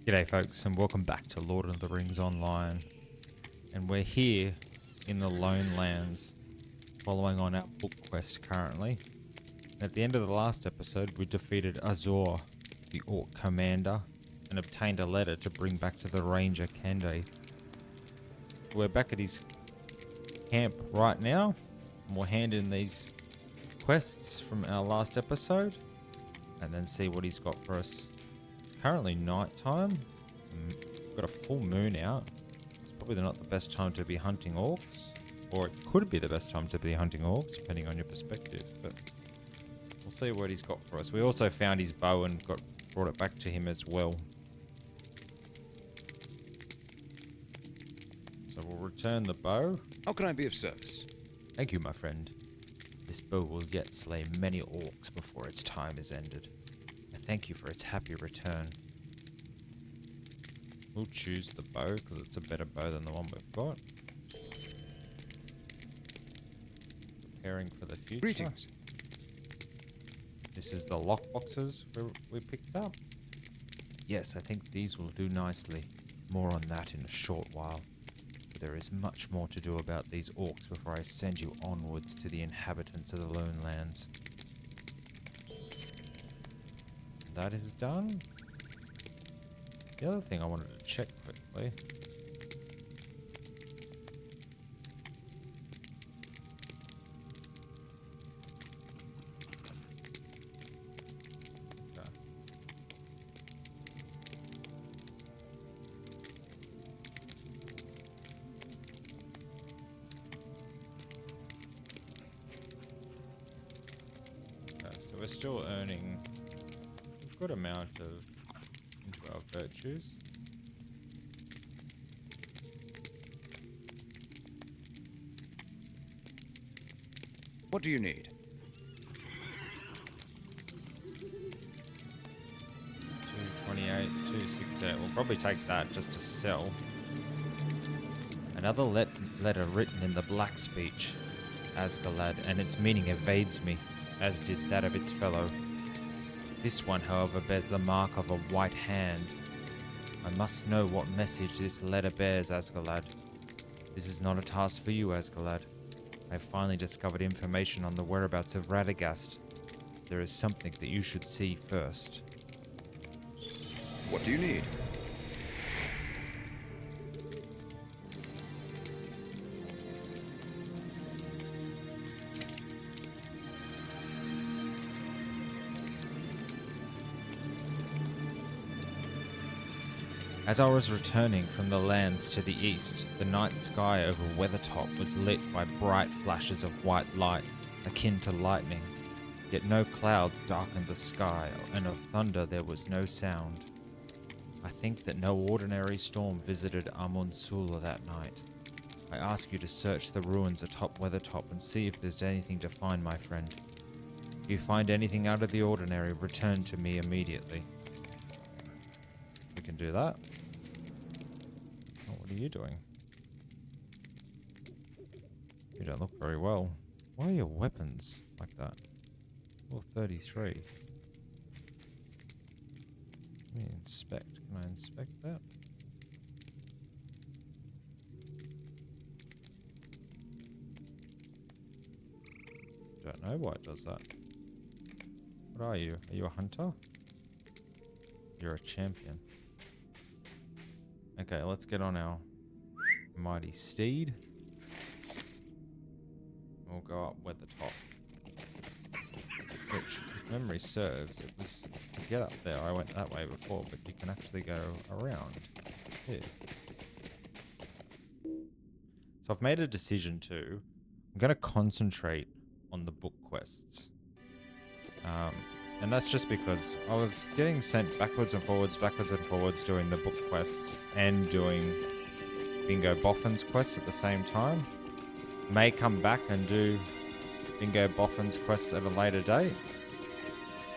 G'day folks and welcome back to Lord of the Rings Online. And we're here in the Lone Lands following on our book quest currently. At the end of the last episode we defeated Azor, the Orc commander, and obtained a letter to bring back to the ranger Candaith. We're back at his camp right now and we'll hand in these quests from our last episode and then see what he's got for us. It's currently night time. We've got a full moon out. It's probably not the best time to be hunting orcs, or it could be the best time to be hunting orcs, depending on your perspective. But we'll see what he's got for us. We also found his bow and brought it back to him as well. So we'll return the bow. How can I be of service? Thank you, my friend. This bow will yet slay many orcs before its time is ended. Thank you for its happy return. We'll choose the bow because it's a better bow than the one we've got. Preparing for the future. Greetings. This is the lockboxes we picked up. Yes, I think these will do nicely. More on that in a short while. But there is much more to do about these orcs before I send you onwards to the inhabitants of the Lone Lands. That is done. The other thing I wanted to check quickly. Okay. Okay, so we're still earning good amount of into our virtues. What do you need? 228, 268. We'll probably take that just to sell. Another letter written in the black speech, Asgalad, and its meaning evades me, as did that of its fellow. This one, however, bears the mark of a white hand. I must know what message this letter bears, Asgalad. This is not a task for you, Asgalad. I have finally discovered information on the whereabouts of Radagast. There is something that you should see first. What do you need? As I was returning from the lands to the east, the night sky over Weathertop was lit by bright flashes of white light, akin to lightning. Yet no clouds darkened the sky, and of thunder there was no sound. I think that no ordinary storm visited Amun-Sula that night. I ask you to search the ruins atop Weathertop and see if there's anything to find, my friend. If you find anything out of the ordinary, return to me immediately. We can do that. Oh, what are you doing? You don't look very well. Why are your weapons like that? Level 33. Let me inspect. Can I inspect that? Don't know why it does that. What are you? Are you a hunter? You're a champion. Okay, let's get on our mighty steed. We'll go up Weathertop. Which, if memory serves, it was to get up there. I went that way before, but you can actually go around here. So I've made a decision to. I'm going to concentrate on the book quests. And that's just because I was getting sent backwards and forwards doing the book quests and doing Bingo Boffin's quests at the same time. May come back and do Bingo Boffin's quests at a later date.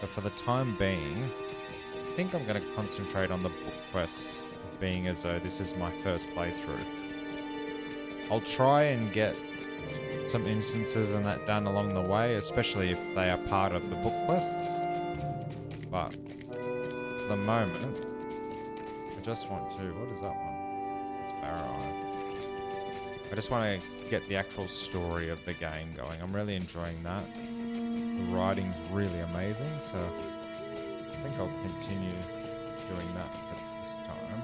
But for the time being, I think I'm going to concentrate on the book quests, being as though this is my first playthrough. I'll try and get some instances and that done along the way, especially if they are part of the book quests. But for the moment, I just want to... What is that one? It's Barrow. I just want to get the actual story of the game going. I'm really enjoying that. The writing's really amazing, so I think I'll continue doing that for this time.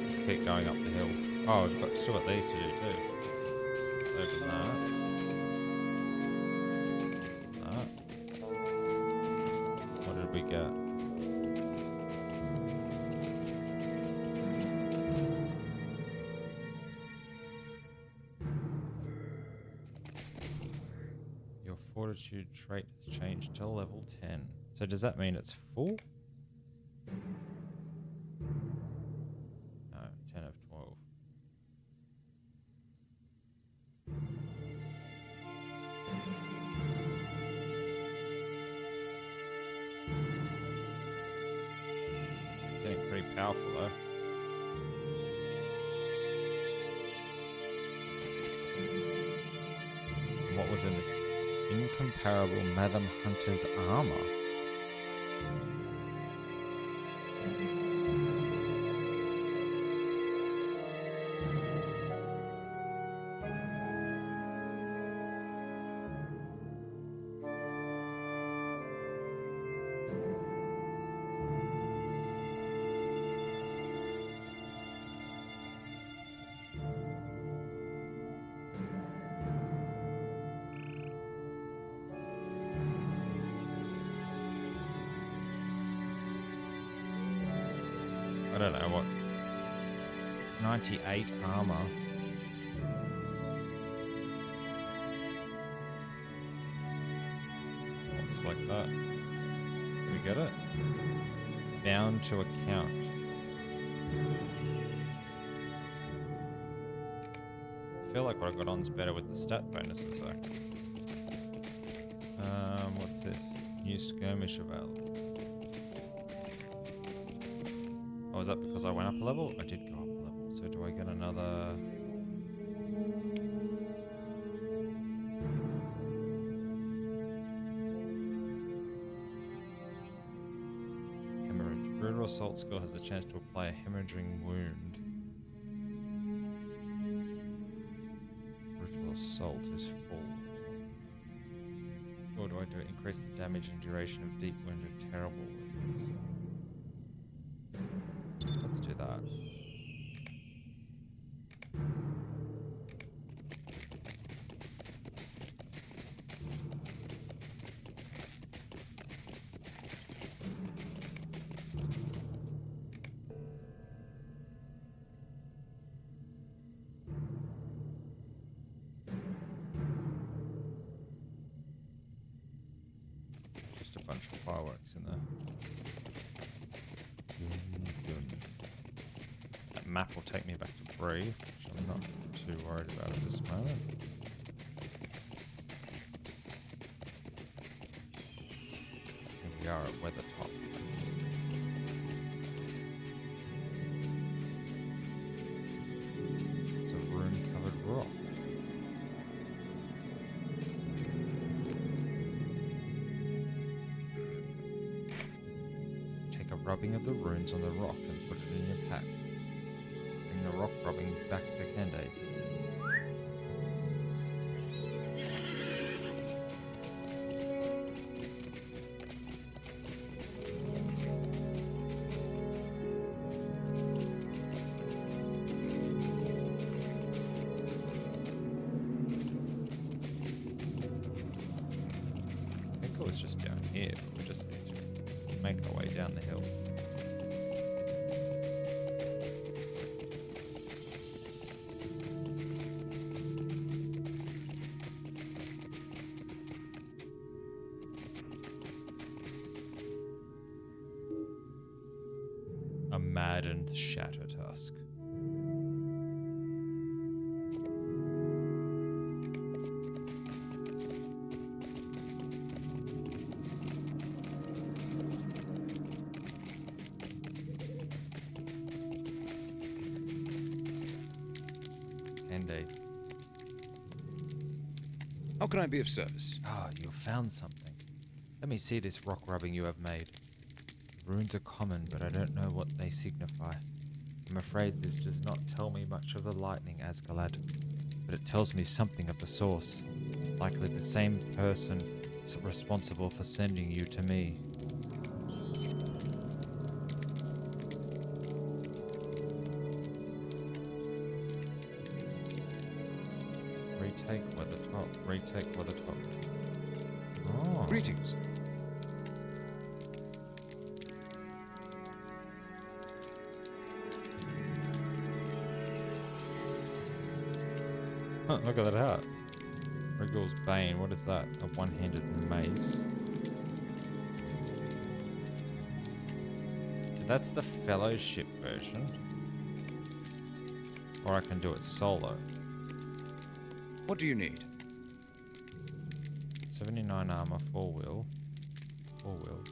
Let's keep going up the hill. Oh, we've still got these to do too. Open that. What did we get? Your fortitude trait has changed to level 10. So does that mean it's full? No, 10 of 12. It's getting pretty powerful though. And what was in this incomparable Madam Hunter's armor? I don't know what. 98 armor. Looks like that. Did we get it? Bound to account. I feel like what I got on's better with the stat bonuses though. What's this? New skirmish available. Oh, is that because I went up a level? I did go up a level. So do I get another... Hemorrhage. Brutal assault skill has the chance to apply a hemorrhaging wound. Brutal assault is full. Or do I do it? Increase the damage and duration of deep wounded terrible wounds. Let's do that. Just a bunch of fireworks in there. That map will take me back to Bree, which I'm not too worried about at this moment. Here we are at Weathertop. It's a rune-covered rock. Take a rubbing of the runes on the rock and put it in your pack. Bring the rock rubbing back to Candaith. I think it was just down here, but we just need to make our way down the hill. A maddened Shattertusk. Candaith. How can I be of service? Ah, you have found something. Let me see this rock rubbing you have made. The runes are common, but I don't know what they signify. I'm afraid this does not tell me much of the lightning, Asgalad, but it tells me something of the source. Likely the same person responsible for sending you to me. Retake Weathertop. Retake Weathertop. Oh. Greetings. Huh, look at that hat. Wriggle's Bane. What is that? A one-handed mace. So that's the Fellowship version. Or I can do it solo. What do you need? 79 armor, 4-wheel. 4-wheel.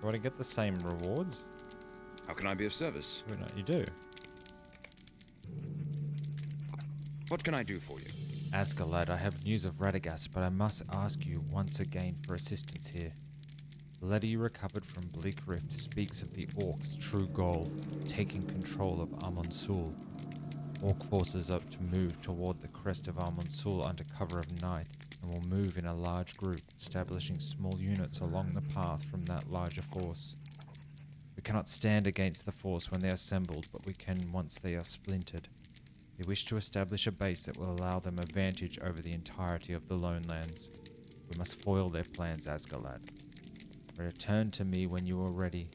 Do I get the same rewards? How can I be of service? Oh, no, you do. What can I do for you? Asgalad, I have news of Radagast, but I must ask you once again for assistance here. The letter you recovered from Bleak Rift speaks of the Orcs' true goal, taking control of Amonsul. Orc forces are to move toward the crest of Amonsul under cover of night, and will move in a large group, establishing small units along the path from that larger force. We cannot stand against the force when they are assembled, but we can once they are splintered. They wish to establish a base that will allow them advantage over the entirety of the Lone Lands. We must foil their plans, Asgalad. Return to me when you are ready.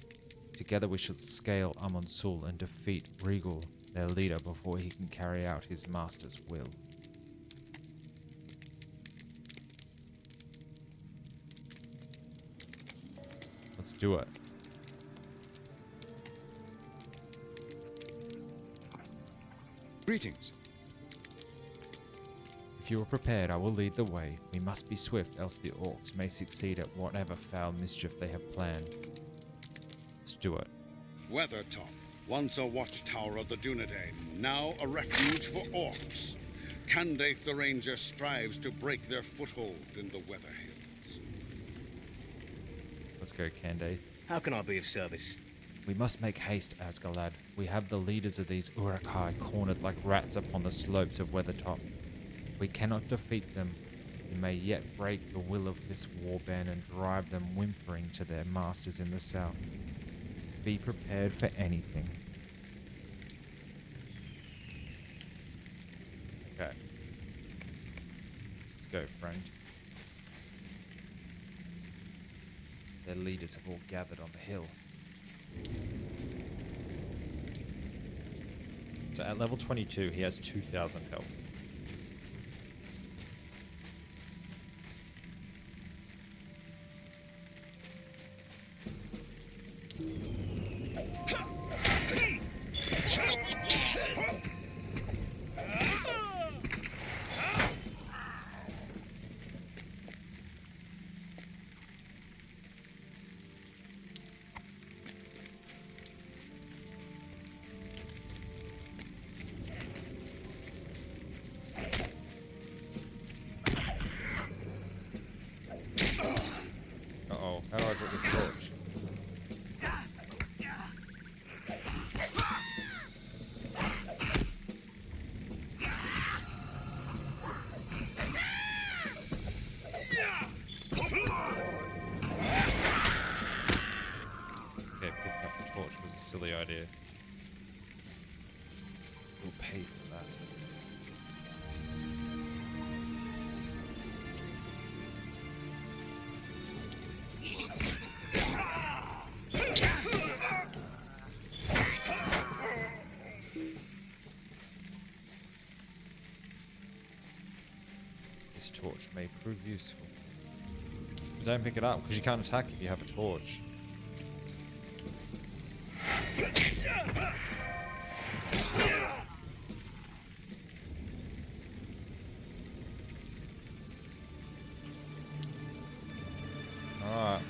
Together we shall scale Amonsul and defeat Regal, their leader, before he can carry out his master's will. Let's do it. Greetings. If you are prepared, I will lead the way. We must be swift, else the Orcs may succeed at whatever foul mischief they have planned. Let's do it. Weathertop, once a watchtower of the Dunedain, now a refuge for orcs. Candaith the Ranger strives to break their foothold in the Weather Hills. Let's go, Candaith. How can I be of service? We must make haste, Asgalad. We have the leaders of these Uruk-hai cornered like rats upon the slopes of Weathertop. We cannot defeat them. We may yet break the will of this warband and drive them whimpering to their masters in the south. Be prepared for anything. Okay. Let's go, friend. Their leaders have all gathered on the hill. So at level 22, he has 2,000 health. Uh-oh, how do I drop this torch? Okay, picking up the torch was a silly idea. We'll pay for that. This torch may prove useful. But don't pick it up because you can't attack if you have a torch. Alright.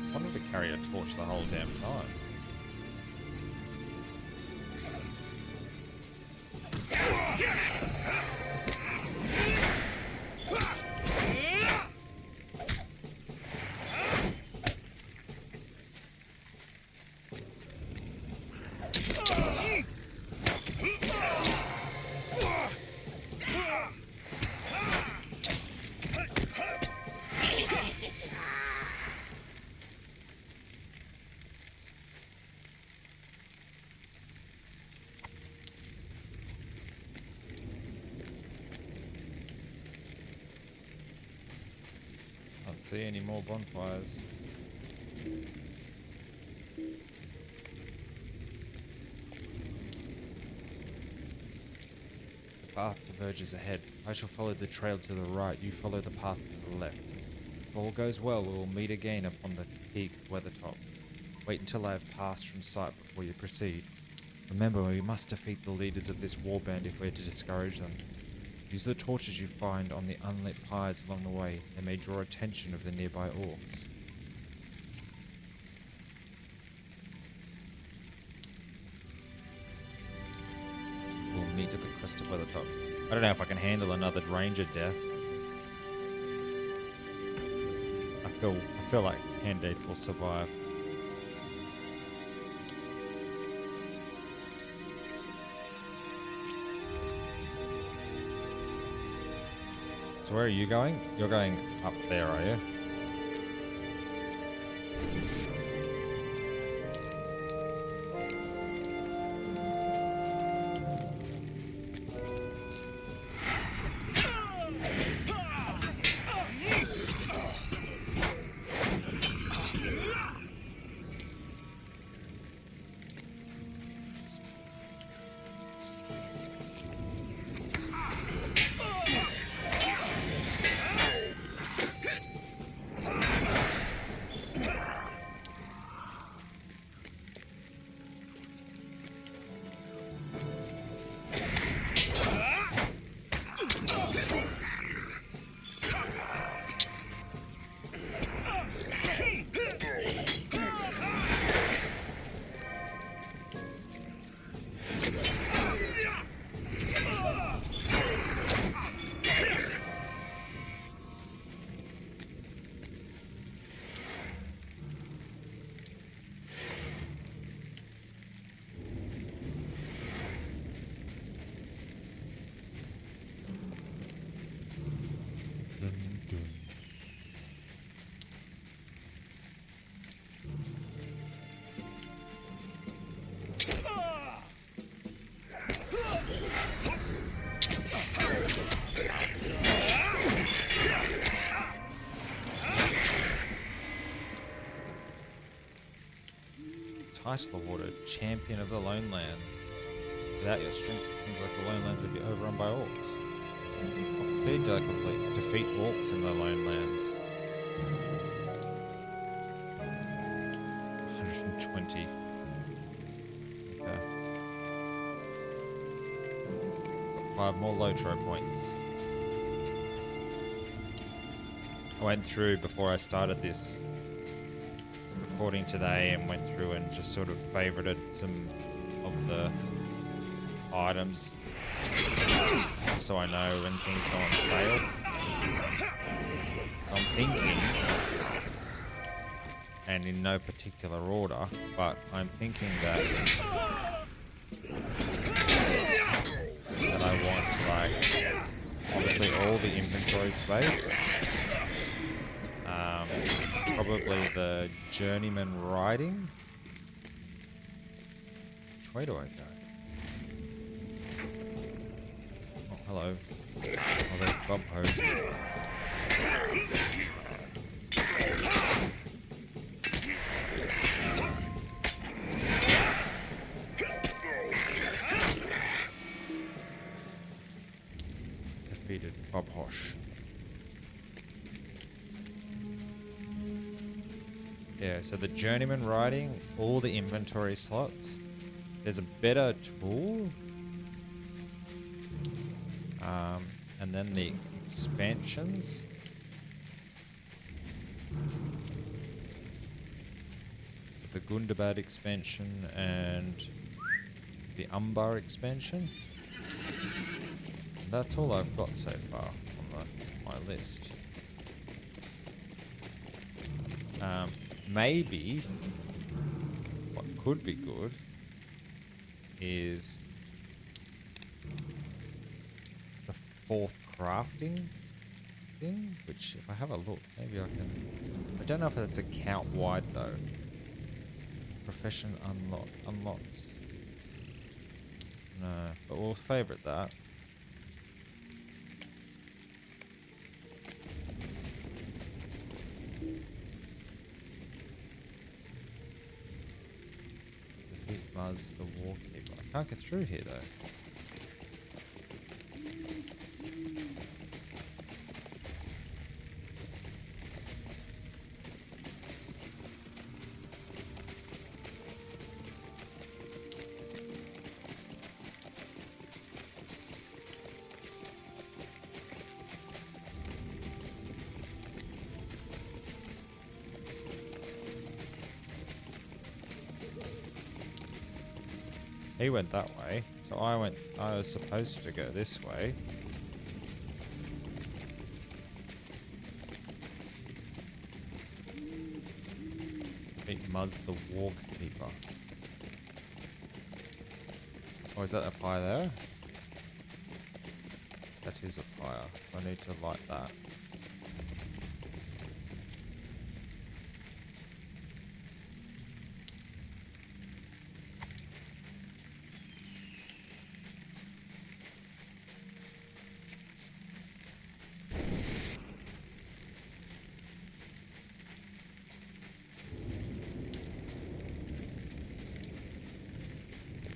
I wanted to carry a torch the whole damn time. see any more bonfires. The path diverges ahead. I shall follow the trail to the right. You follow the path to the left. If all goes well, we will meet again upon the peak of Weathertop. Wait until I have passed from sight before you proceed. Remember, we must defeat the leaders of this warband if we're to discourage them. Use the torches you find on the unlit pyres along the way. They may draw attention of the nearby orcs. We'll meet at the crest of Weathertop. I don't know if I can handle another ranger death. I feel like Candaith will survive. So where are you going? You're going up there, are you? Title awarded, Champion of the Lone Lands. Without your strength, it seems like the Lone Lands would be overrun by orcs. What deed did I complete? Defeat orcs in the Lone Lands. 120. Okay. Got 5 more LOTRO points. I went through before I started this recording today and went through and just sort of favorited some of the items so I know when things go on sale. So I'm thinking, and in no particular order, but I'm thinking that I want, like, obviously all the inventory space. Probably the journeyman riding. Which way do I go? Oh, hello. Oh, there's Bob Host. Defeated Bob Hosh. Yeah, so the journeyman riding, all the inventory slots. There's a better tool. And then the expansions. So the Gundabad expansion and the Umbar expansion. And that's all I've got so far on my list. Maybe what could be good is the 4th crafting thing, which if I have a look, maybe I can. I don't know if that's account wide though. Profession unlocks. No, but we'll favorite that. Defeat Muzz the Warkeeper. I can't get through here though. He went that way, so I was supposed to go this way. Defeat Muzz the Warkeeper. Oh, is that a fire there? That is a fire, so I need to light that.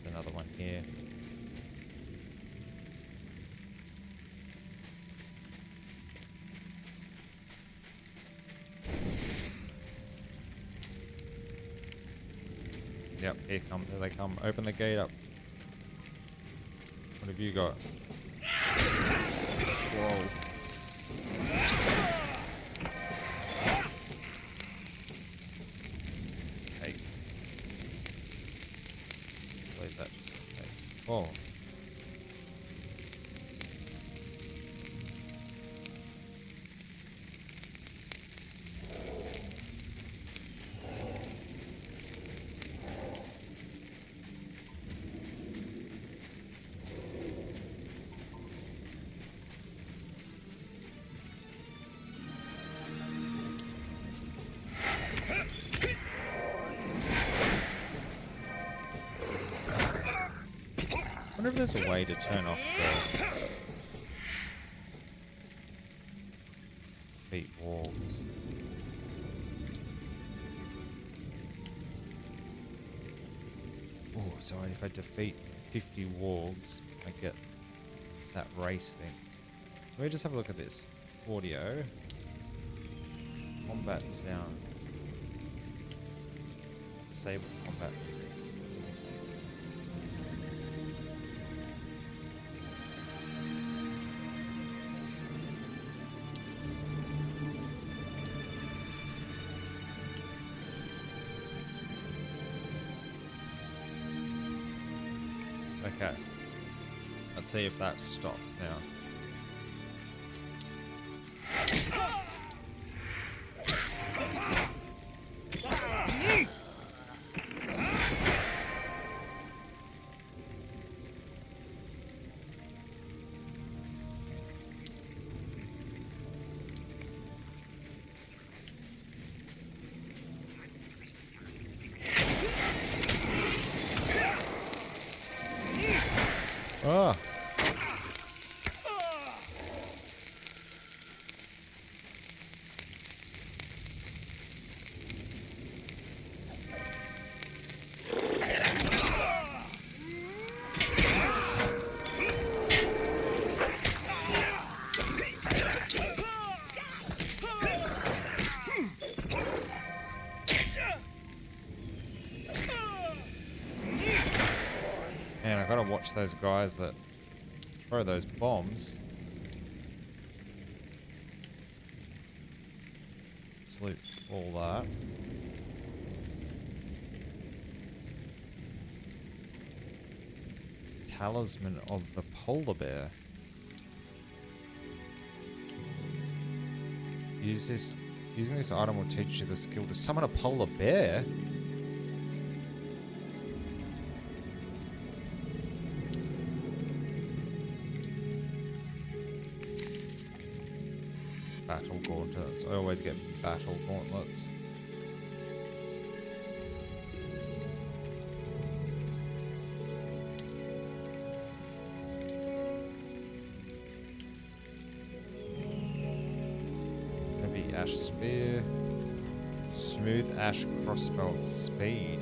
Another one here. Yep, here they come. Open the gate up. What have you got? Whoa. It's a cake. Leave that just in case. Oh. I wonder if there's a way to turn off the feet walls. Oh, so if I defeat 50 wargs, I get that race thing. Let me just have a look at this. Audio. Combat sound. Disable combat music. Okay. Let's see if that stops now. Oh. Man, I gotta watch those guys that throw those bombs. Sleep all that. Talisman of the polar bear. Using this item will teach you the skill to summon a polar bear. Battle gauntlets. I always get battle gauntlets. Heavy ash spear. Smooth ash crossbow of speed.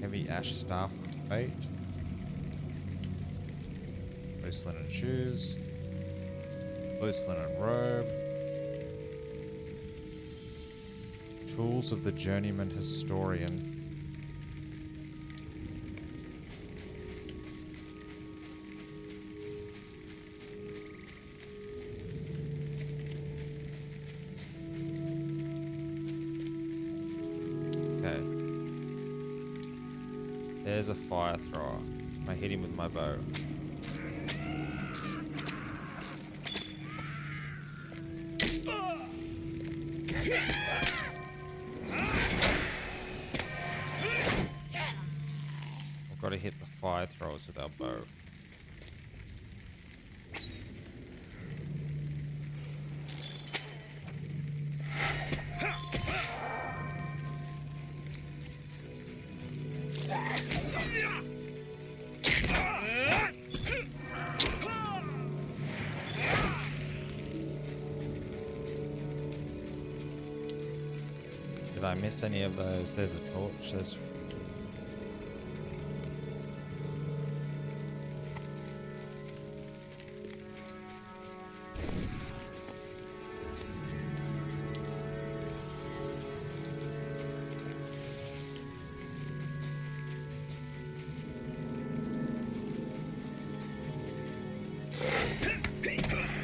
Heavy ash staff of fate. Loose linen shoes. Loose linen robe. Tools of the journeyman historian. Okay. There's a fire thrower. I hit him with my bow. We've got to hit the fire throwers with our bow. Did I miss any of those? There's a torch. There's...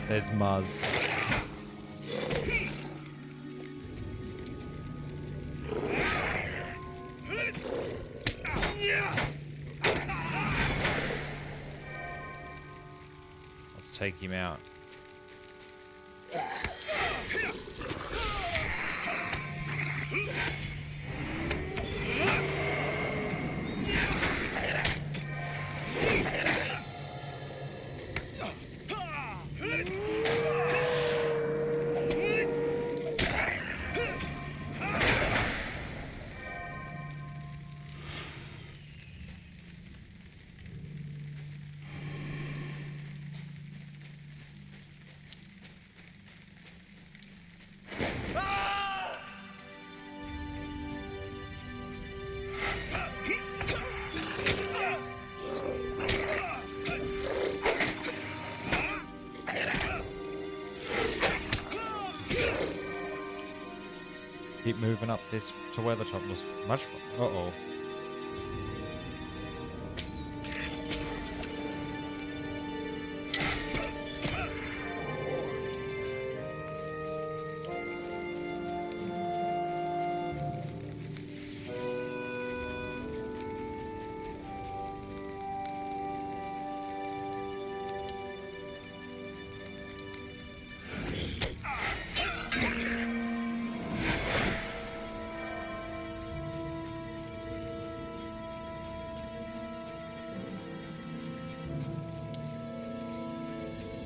There's Muzz. Let's take him out. Keep moving up this to Weathertop was much fun. Uh-oh.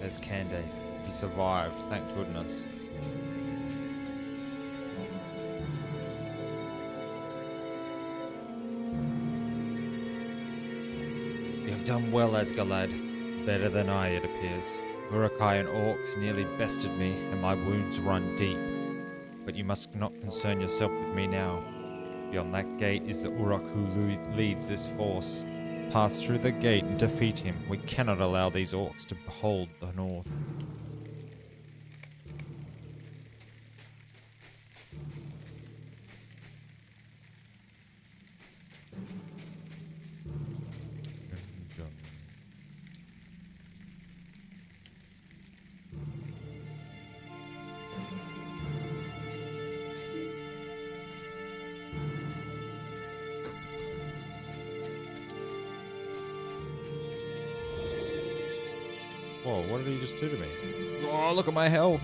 There's Candaith. He survived, thank goodness. You have done well, Asgalad. Better than I, it appears. Urukai and orcs nearly bested me, and my wounds run deep. But you must not concern yourself with me now. Beyond that gate is the Uruk who leads this force. Pass through the gate and defeat him. We cannot allow these orcs to hold the north. Whoa, what did he just do to me? Oh, look at my health.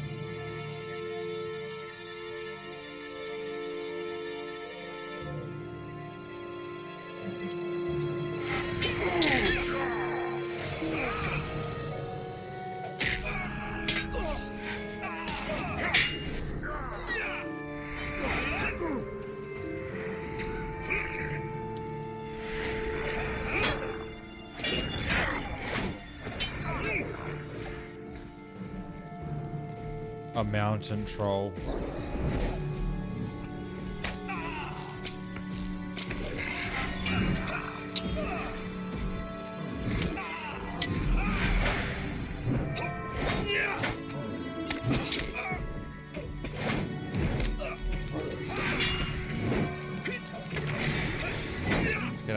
A mountain troll.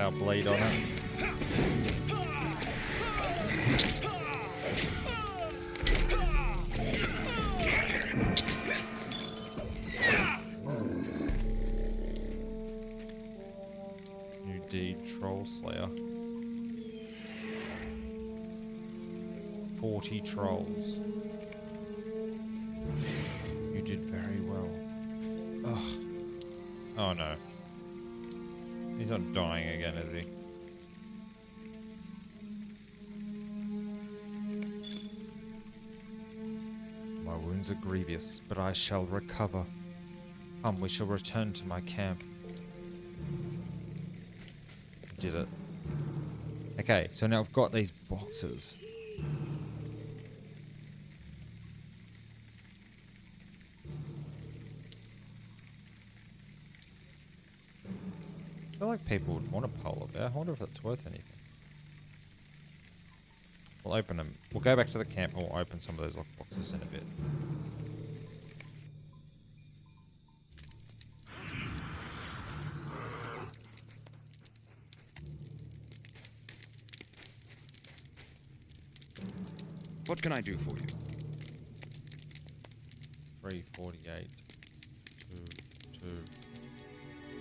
our bleed on it. New deed, Troll Slayer. 40 trolls. You did very well. Ugh. Oh no. He's not dying again, is he? My wounds are grievous, but I shall recover. Come, we shall return to my camp. Did it. Okay, so now I've got these boxes. I feel like people would want a polar bear. I wonder if that's worth anything. We'll open them. We'll go back to the camp and we'll open some of those lock boxes in a bit. What can I do for you? 348. 2,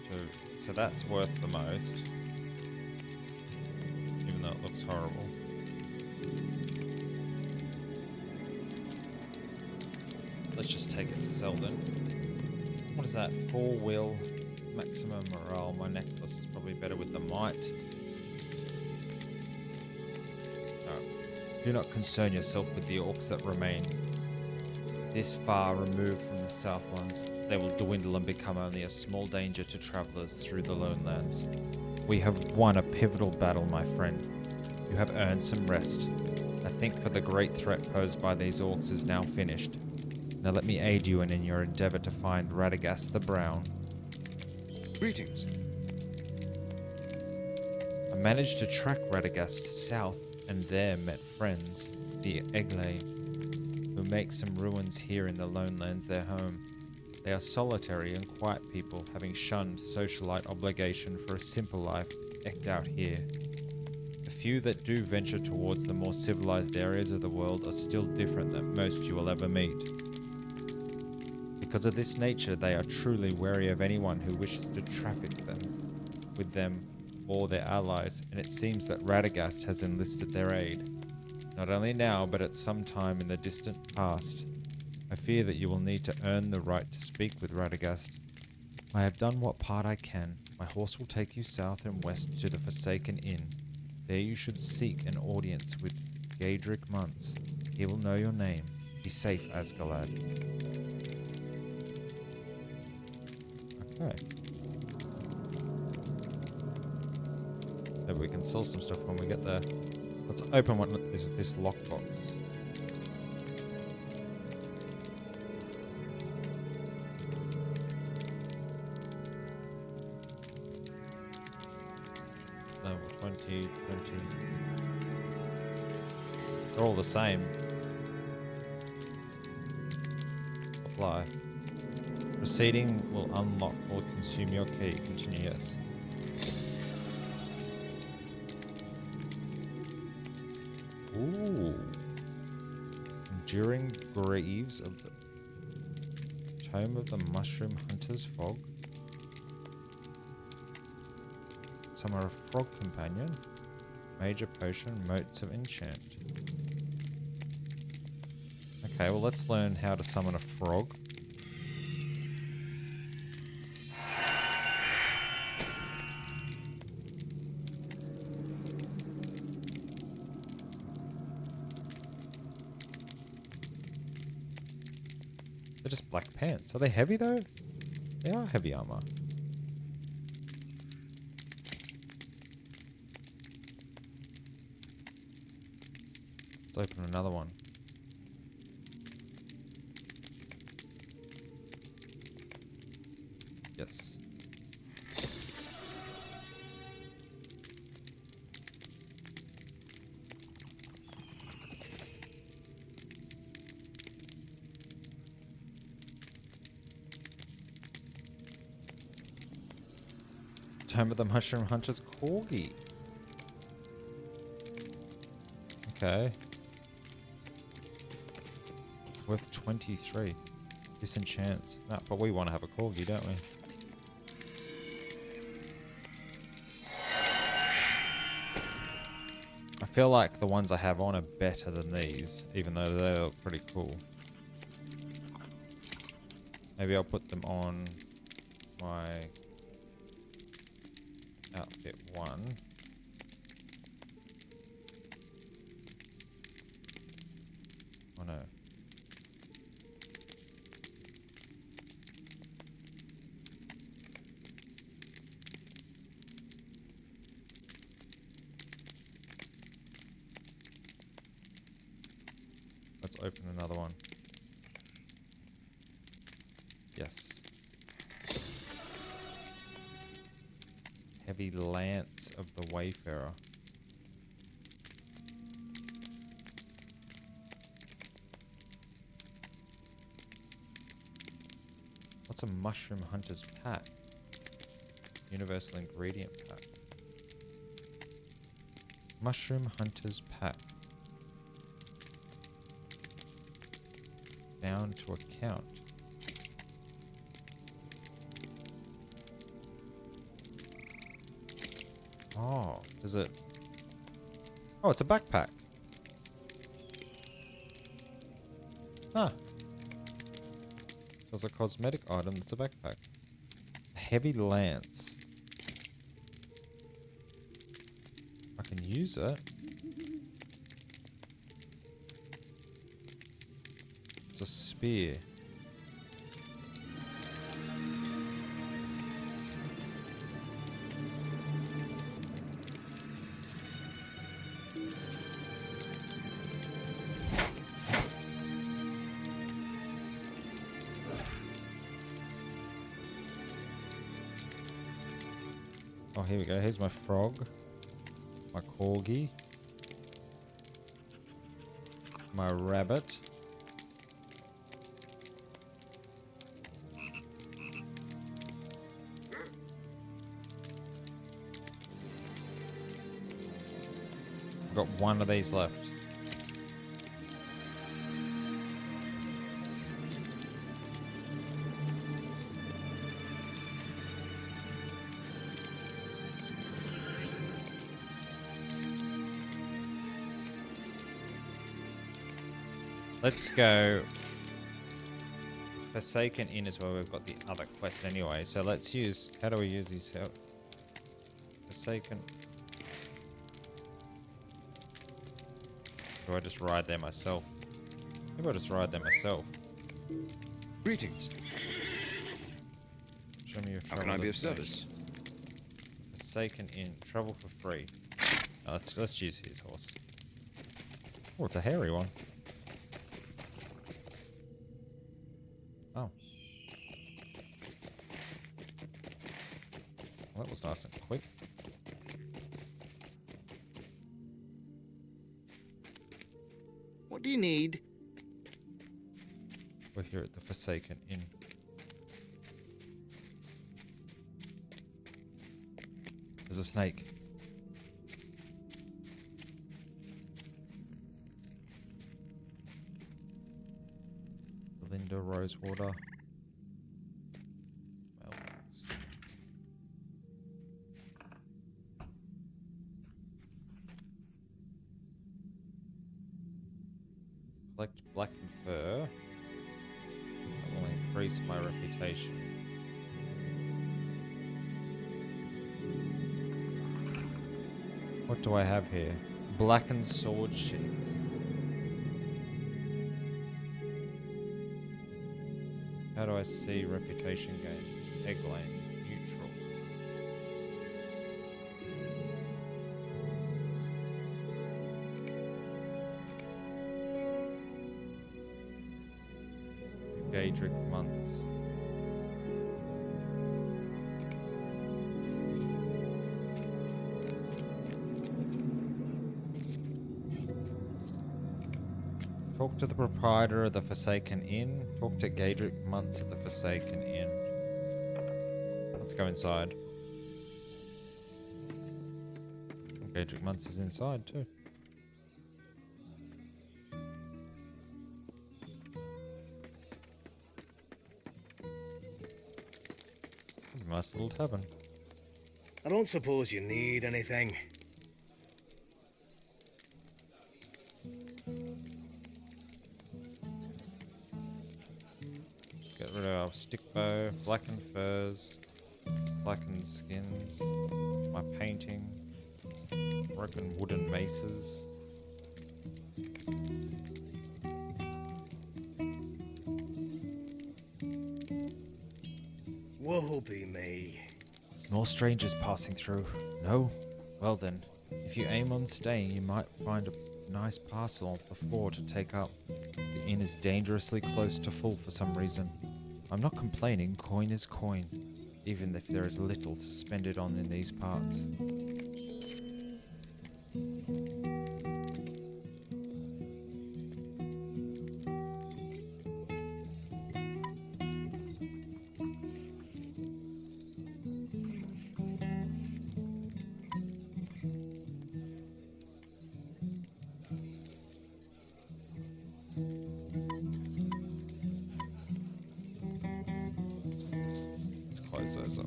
2. So that's worth the most. Even though it looks horrible. Let's just take it to sell then. What is that? 4-wheel maximum morale. My necklace is probably better with the might. No. Do not concern yourself with the orcs that remain. This far removed from the south ones, they will dwindle and become only a small danger to travelers through the lone lands. We have won a pivotal battle, my friend. You have earned some rest. I think for the great threat posed by these orcs is now finished. Now let me aid you in your endeavor to find Radagast the Brown. Greetings. I managed to track Radagast south and there met friends, the Eglain, who make some ruins here in the Lone Lands their home. They are solitary and quiet people, having shunned socialite obligation for a simple life eked out here. The few that do venture towards the more civilized areas of the world are still different than most you will ever meet. Because of this nature, they are truly wary of anyone who wishes to traffic with them or their allies, and it seems that Radagast has enlisted their aid. Not only now, but at some time in the distant past. I fear that you will need to earn the right to speak with Radagast. I have done what part I can. My horse will take you south and west to the Forsaken Inn. There you should seek an audience with Gaedric Muntz. He will know your name. Be safe, Asgalad. Okay. Maybe we can sell some stuff when we get there. Let's open one is with this lockbox. Level 20, 20. They're all the same. Apply. Proceeding will unlock or consume your key. Continue, yes. Ooh. Enduring Greaves of the Tome of the Mushroom Hunter's Fog. Summon a frog companion. Major potion, motes of enchant. Okay, well let's learn how to summon a frog. They're just black pants. Are they heavy though? They are heavy armor. Let's open another one. Yes. Home of the Mushroom Hunter's Corgi. Okay. Worth 23. Disenchants. No, but we want to have a Corgi, don't we? I feel like the ones I have on are better than these, even though they look pretty cool. Maybe I'll put them on my outfit 1. Oh no. Let's open another one. Yes. Heavy Lance of the Wayfarer. What's a Mushroom Hunter's Pack? Universal Ingredient Pack. Mushroom Hunter's Pack. Down to account. Oh, does it? Oh, it's a backpack. Huh. So it's a cosmetic item that's a backpack. Heavy Lance. I can use it. It's a spear. Oh, here we go. Here's my frog. My corgi. My rabbit. I've got one of these left. Let's go. Forsaken Inn is where we've got the other quest anyway. So let's use. How do we use these? Forsaken. Do I just ride there myself? Maybe I'll just ride there myself. Greetings. Show me your How travel can I be of destinations. service? Forsaken Inn. Travel for free. No, let's use his horse. Oh, it's a hairy one. Oh. Well, that was nice and quick. What do you need? We're here at the Forsaken Inn. There's a snake. Belinda Rosewater. Mailbox. Collect blackened fur. That will increase my reputation. What do I have here? Blackened sword sheaths. How do I see reputation gains? Egg lane, neutral. Gadrick months. Talk to the proprietor of the Forsaken Inn. Talk to Gadrick Months at the Forsaken Inn. Let's go inside. Gaedric Munts is inside too. Nice little tavern. I don't suppose you need anything. Get rid of our stick bow, blackened furs, blackened skins, my painting, broken wooden maces. Woe be me. More strangers passing through. No? Well then, if you aim on staying, you might find a nice parcel off the floor to take up. The inn is dangerously close to full for some reason. I'm not complaining, coin is coin, even if there is little to spend it on in these parts. Close those up.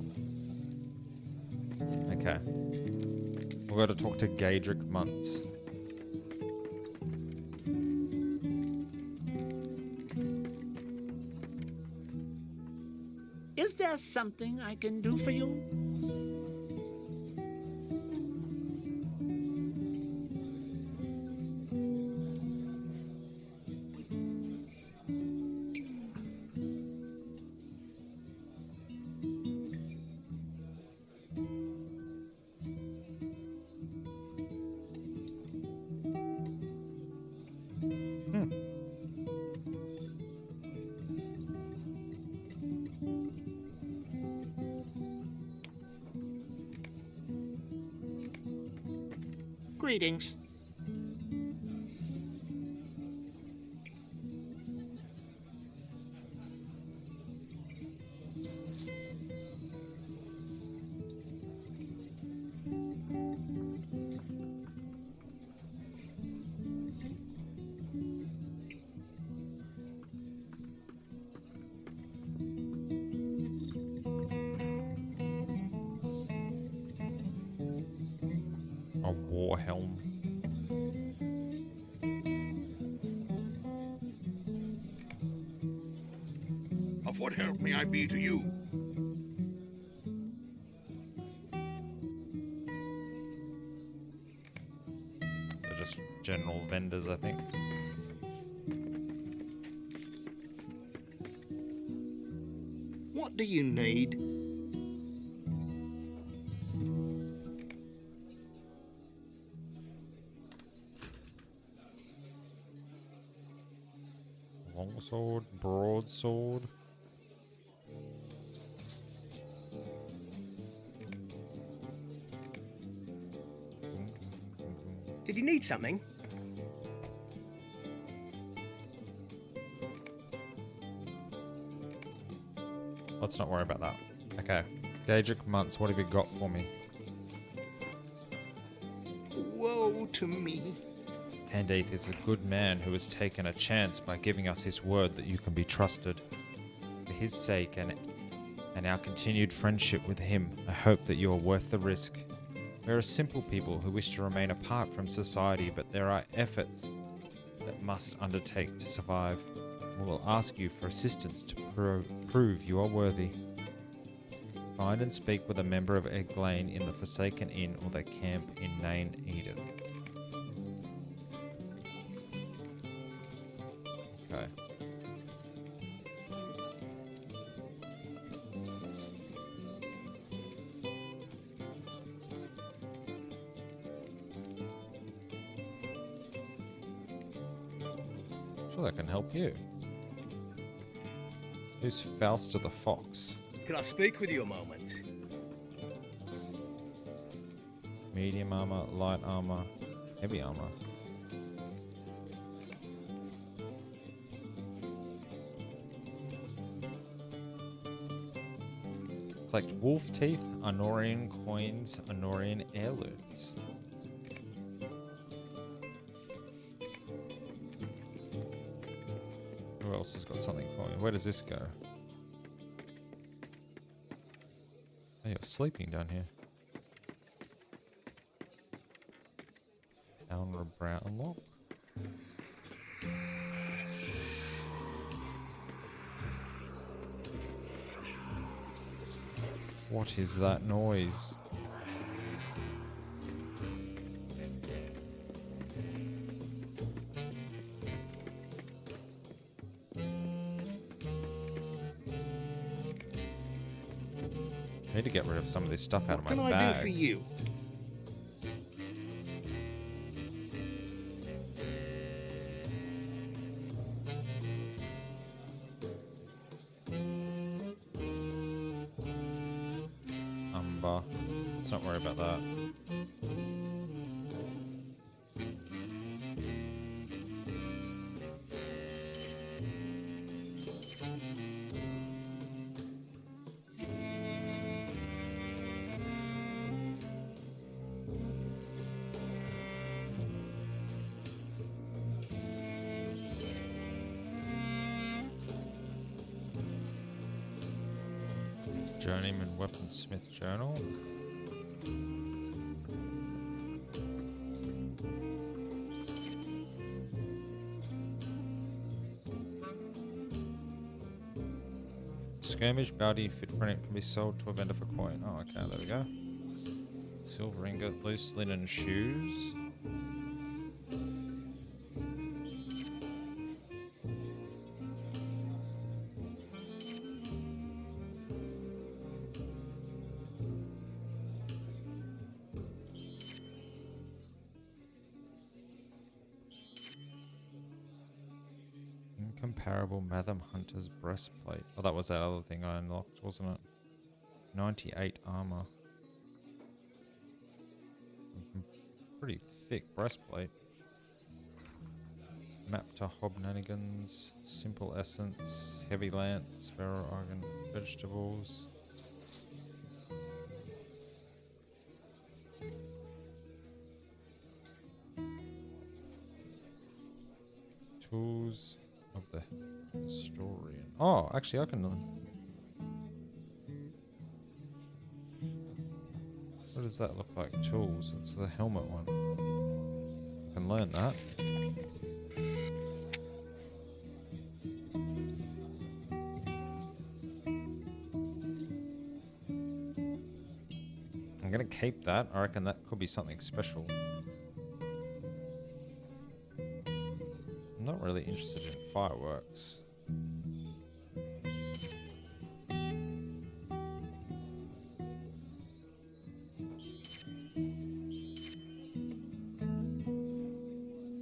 Okay. We've got to talk to Gaedric Munts. Is there something I can do for you? Greetings. A war helm. Of what help may I be to you? They're just general vendors, I think. What do you need? Longsword, broadsword. Did you need something? Let's not worry about that. Okay. Gaedric Munts, what have you got for me? Woe to me. Candaith is a good man who has taken a chance by giving us his word that you can be trusted. For his sake and our continued friendship with him, I hope that you are worth the risk. We are simple people who wish to remain apart from society, but there are efforts that must undertake to survive. We will ask you for assistance to prove you are worthy. Find and speak with a member of Eglain in the Forsaken Inn or their camp in Nain Edith. Okay. Sure, that can help you. Who's Fausta the Fox? Can I speak with you a moment? Medium armor, light armor, heavy armor. Collect wolf teeth, Anorian coins, Anorian heirlooms. else has got something for me. Where does this go? Oh, you're sleeping down here. Elnra Brownlock. What is that noise? I need to get rid of some of this stuff out of my What can bag. I do for you? Let's not worry about that. Journeyman Weaponsmith Journal. Skirmish bounty fit for it can be sold to a vendor for coin. Oh, okay, there we go. Silver ingot, loose linen shoes. Incomparable Matham Hunter's breastplate. Oh, that was that other thing I unlocked, wasn't it? 98 armor. Pretty thick breastplate. Map to Hobnanigans, Simple Essence, Heavy Lance, Sparrow Organ, Vegetables. Tools of the historian. Oh, actually I can... What does that look like? Tools. It's the helmet one. I can learn that. I'm gonna keep that. I reckon that could be something special. I'm not really interested in fireworks.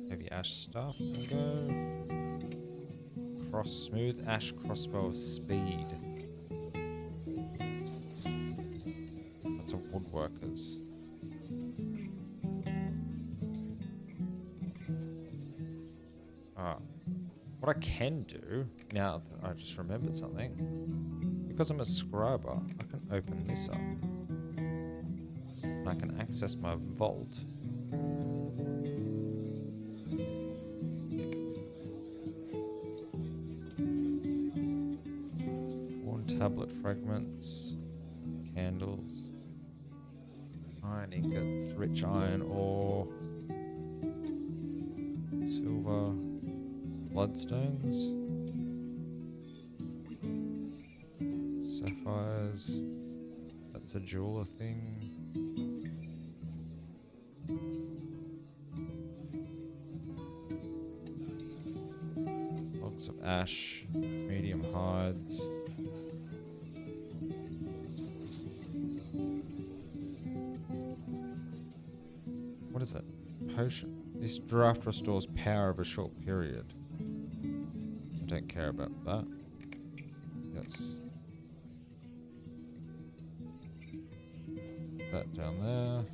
Heavy ash staff can go. Smooth ash crossbow of speed. That's a woodworkers. What I can do, now that I just remembered something, because I'm a scriber, I can open this up. And I can access my vault. Worn tablet fragments, candles, iron ingots, rich iron ore, silver, bloodstones, sapphires, that's a jeweler thing. Logs of ash, medium hides. What is it? Potion. This draft restores power of a short period. I don't care about that. Yes. That down there.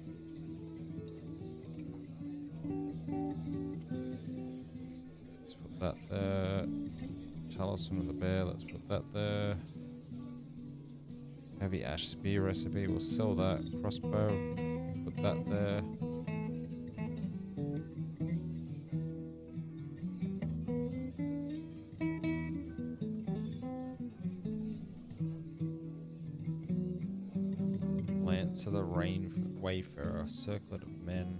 Let's put that there. Talisman of the bear, let's put that there. Heavy ash spear recipe, we'll sell that. Crossbow, put that there. Knights of the Rain Wayfarer, circlet of men.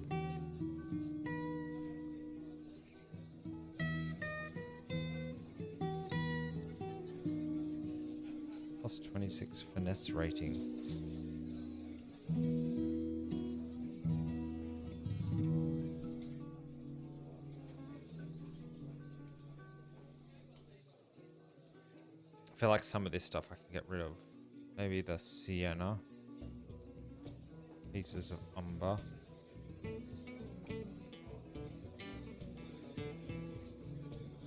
Plus 26 finesse rating. I feel like some of this stuff I can get rid of. Maybe the sienna. Pieces of umber.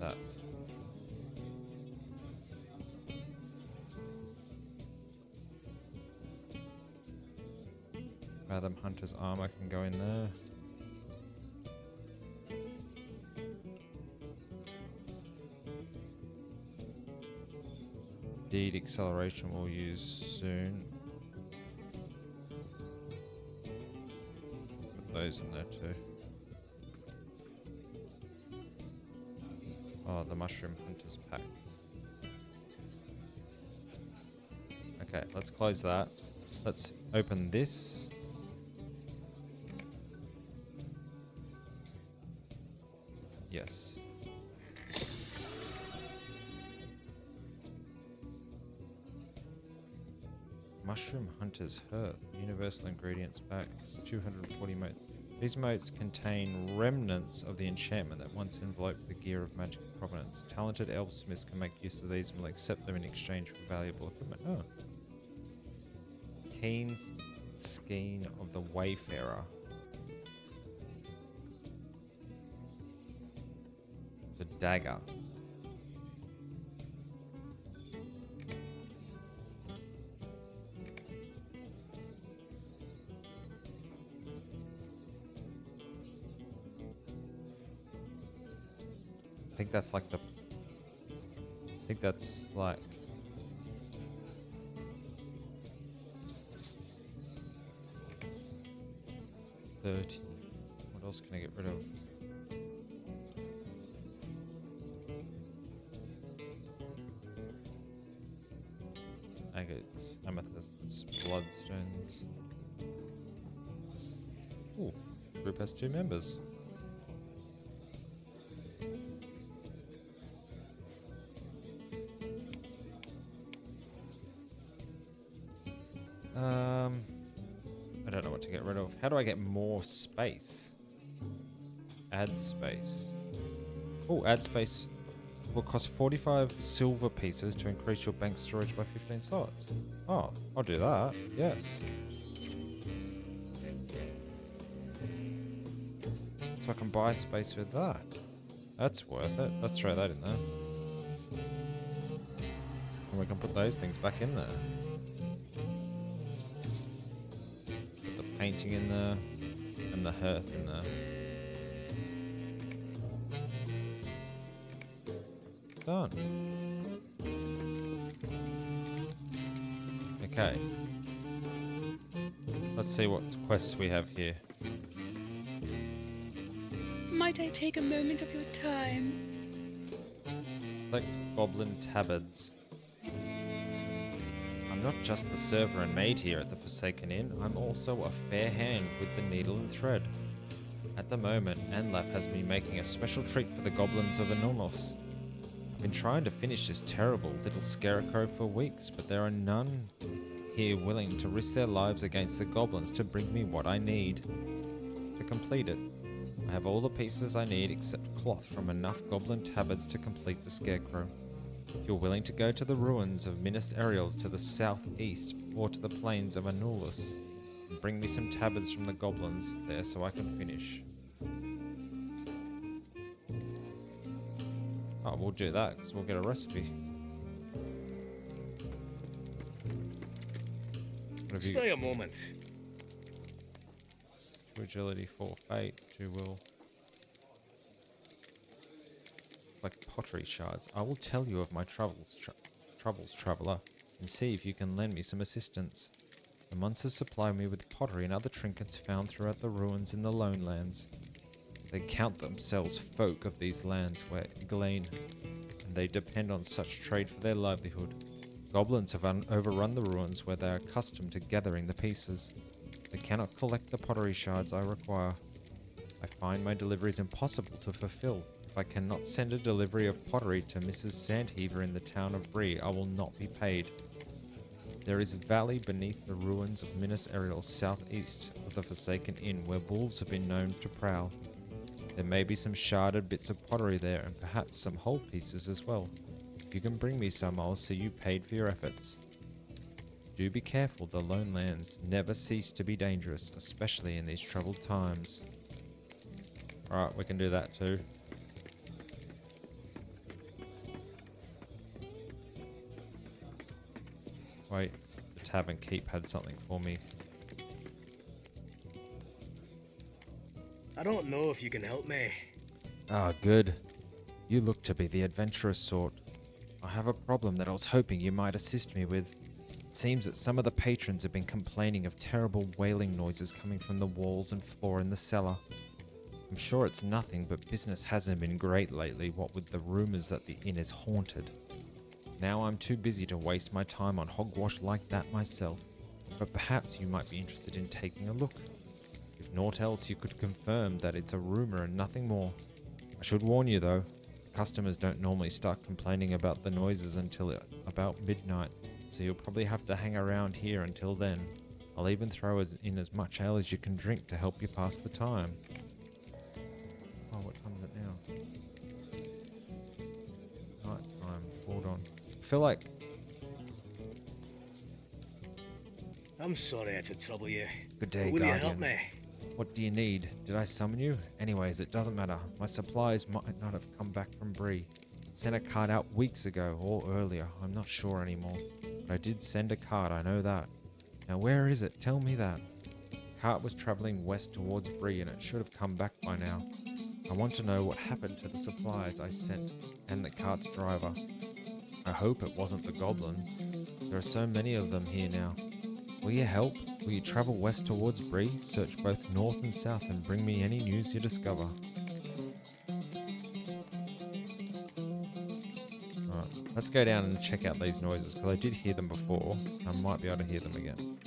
That. Fathom Hunter's armor can go in there. Deed acceleration we'll use soon. Put those in there too. Oh, the Mushroom Hunter's pack. Okay, let's close that. Let's open this. Yes. Mushroom Hunter's Hearth. Universal ingredients pack. 240 motes. These motes contain remnants of the enchantment that once enveloped the gear of magic provenance. Talented elfsmiths can make use of these and will accept them in exchange for valuable equipment. Oh. Keen Skein of the Wayfarer. It's a dagger. I think that's like the... I think that's like... $30. What else can I get rid of? Agates, amethysts, bloodstones. Ooh, group has 2 members. I don't know what to get rid of. How do I get more space? Add space. Oh, add space will cost 45 silver pieces to increase your bank storage by 15 slots. Oh, I'll do that. Yes. So I can buy space with that. That's worth it. Let's throw that in there. And we can put those things back in there. Put the painting in there. And the hearth in there. Done. Okay. Let's see what quests we have here. Might I take a moment of your time? Collect goblin tabards. I'm not just the server and maid here at the Forsaken Inn, I'm also a fair hand with the needle and thread. At the moment, Anlaf has me making a special treat for the goblins of Anonymous. I've been trying to finish this terrible little scarecrow for weeks, but there are none here willing to risk their lives against the goblins to bring me what I need. To complete it, I have all the pieces I need except cloth from enough goblin tabards to complete the scarecrow. If you're willing to go to the ruins of Minas Ariel to the southeast or to the plains of Anulus, and bring me some tabards from the goblins there so I can finish. Oh, we'll do that because we'll get a recipe. What have you Stay a moment. 2 agility, 4 fate, 2 will. Like pottery shards. I will tell you of my troubles, traveler, and see if you can lend me some assistance. The monsters supply me with pottery and other trinkets found throughout the ruins in the Lone Lands. They count themselves folk of these lands where glean, and they depend on such trade for their livelihood. Goblins have overrun the ruins where they are accustomed to gathering the pieces. They cannot collect the pottery shards I require. I find my deliveries impossible to fulfill. If I cannot send a delivery of pottery to Mrs. Sandheaver in the town of Bree, I will not be paid. There is a valley beneath the ruins of Minas Ariel southeast of the Forsaken Inn where wolves have been known to prowl. There may be some sharded bits of pottery there and perhaps some whole pieces as well. If you can bring me some, I'll see you paid for your efforts. Do be careful, the lone lands never cease to be dangerous, especially in these troubled times. Alright, we can do that too. Wait, the Tavern Keep had something for me. I don't know if you can help me. Ah, good. You look to be the adventurous sort. I have a problem that I was hoping you might assist me with. It seems that some of the patrons have been complaining of terrible wailing noises coming from the walls and floor in the cellar. I'm sure it's nothing, but business hasn't been great lately, what with the rumors that the inn is haunted. Now I'm too busy to waste my time on hogwash like that myself, but perhaps you might be interested in taking a look. If naught else, you could confirm that it's a rumor and nothing more. I should warn you though, customers don't normally start complaining about the noises until about midnight, so you'll probably have to hang around here until then. I'll even throw in as much ale as you can drink to help you pass the time. Oh, what time is it now? Night time. Hold on. I feel like... I'm sorry to trouble you. Good day, But will Guardian. you help me? What do you need? Did I summon you? Anyways, it doesn't matter. My supplies might not have come back from Bree. Sent a card out weeks ago, or earlier. I'm not sure anymore. But I did send a card, I know that. Now where is it? Tell me that. The cart was traveling west towards Bree and it should have come back by now. I want to know what happened to the supplies I sent and the cart's driver. I hope it wasn't the goblins. There are so many of them here now. Will you help? Will you travel west towards Bree, search both north and south, and bring me any news you discover? Alright, let's go down and check out these noises, because I did hear them before. I might be able to hear them again.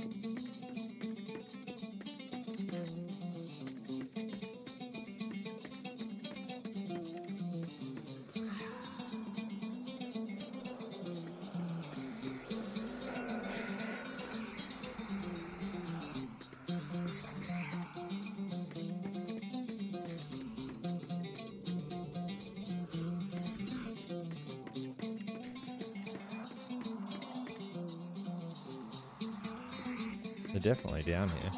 They're definitely down here.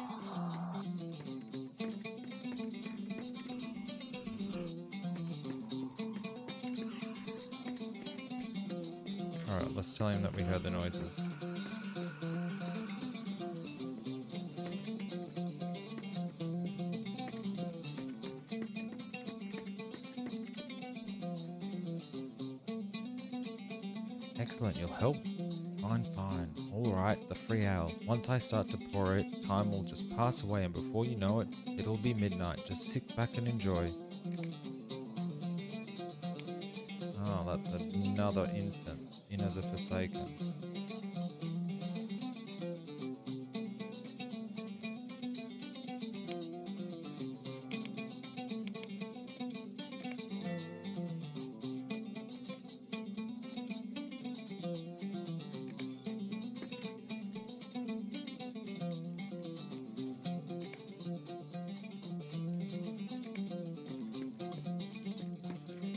Alright, let's tell him that we heard the noises. Excellent, you'll help? Fine, fine. Alright, the free ale. Once I start to pour it, time will just pass away and before you know it, it'll be midnight. Just sit back and enjoy. Oh, that's another instance. Inn of the Forsaken.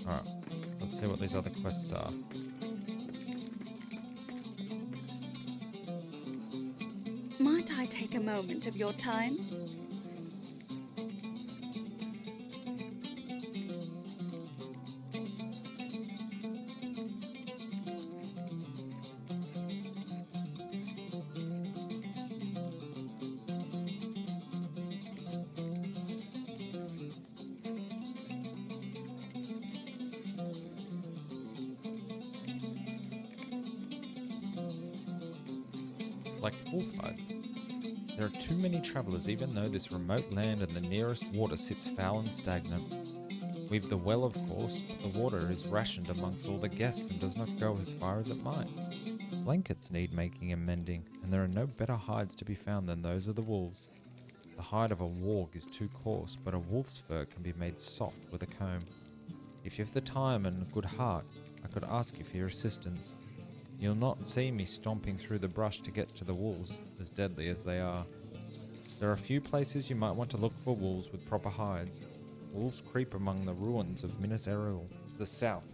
Alright, let's see what these other quests are. Might I take a moment of your time? Like bullfights. There are too many travelers even though this remote land and the nearest water sits foul and stagnant. We've the well of course, but the water is rationed amongst all the guests and does not go as far as it might. Blankets need making and mending, and there are no better hides to be found than those of the wolves. The hide of a warg is too coarse, but a wolf's fur can be made soft with a comb. If you have the time and a good heart, I could ask you for your assistance. You'll not see me stomping through the brush to get to the wolves, as deadly as they are. There are a few places you might want to look for wolves with proper hides. Wolves creep among the ruins of Minas Eril, to the south,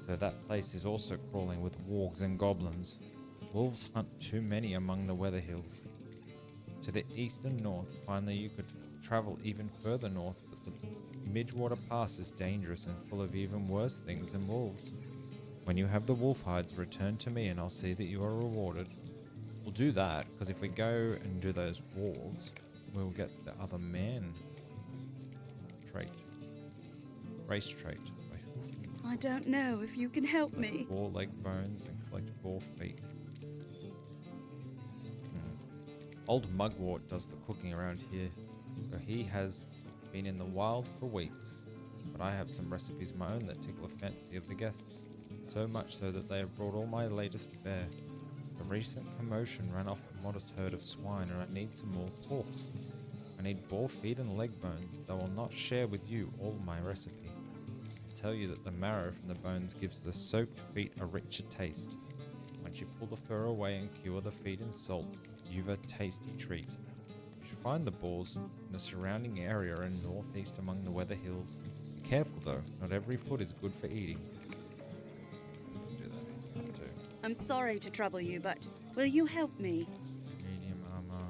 though that place is also crawling with wargs and goblins. Wolves hunt too many among the weather hills. To the east and north, finally you could travel even further north, but the Midgewater Pass is dangerous and full of even worse things than wolves. When you have the wolf hides, return to me and I'll see that you are rewarded. We'll do that, because if we go and do those wargs, we'll get the other man trait. Race trait. I don't know if you can help me. Boar leg bones and collect boar feet. Old Mugwort does the cooking around here, for he has been in the wild for weeks. But I have some recipes of my own that tickle the fancy of the guests, so much so that they have brought all my latest fare. The recent commotion ran off a modest herd of swine, and I need some more pork. I need boar feet and leg bones, though I'll not share with you all my recipe. I'll tell you that the marrow from the bones gives the soaked feet a richer taste. Once you pull the fur away and cure the feet in salt, you've a tasty treat. You should find the boars in the surrounding area and northeast among the weather hills. Be careful though, not every foot is good for eating. Do that too. I'm sorry to trouble you, but will you help me? Medium armor.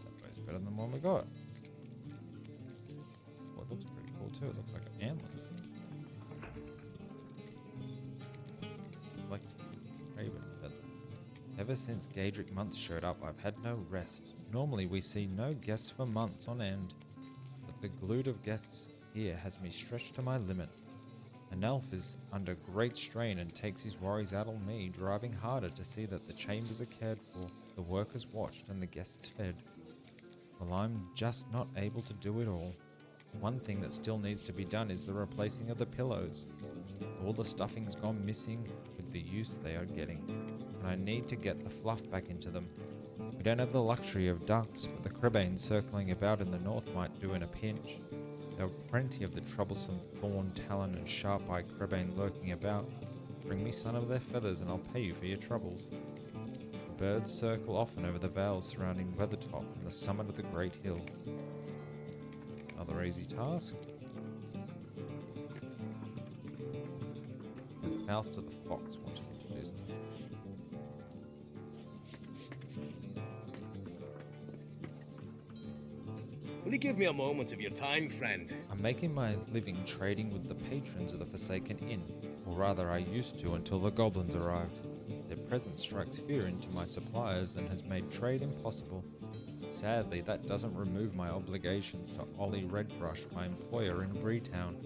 That way's better than the one we got. Well, it looks pretty cool too. It looks like antlers. Like raven feathers. Ever since Gadrick Months showed up, I've had no rest. Normally we see no guests for months on end, but the glut of guests here has me stretched to my limit. An elf is under great strain and takes his worries out on me, driving harder to see that the chambers are cared for, the workers watched, and the guests fed. Well, I'm just not able to do it all. One thing that still needs to be done is the replacing of the pillows. All the stuffing's gone missing with the use they are getting, and I need to get the fluff back into them. We don't have the luxury of ducks, but the crebanes circling about in the north might do in a pinch. There are plenty of the troublesome thorn, talon, and sharp-eyed crebane lurking about. Bring me some of their feathers and I'll pay you for your troubles. The birds circle often over the vales surrounding Weathertop and the summit of the great hill. It's another easy task. And Fausta the fox wanted me to visit. Will you give me a moment of your time, friend? I'm making my living trading with the patrons of the Forsaken Inn, or rather I used to until the goblins arrived. Their presence strikes fear into my suppliers and has made trade impossible. Sadly, that doesn't remove my obligations to Ollie Redbrush, my employer in Breetown.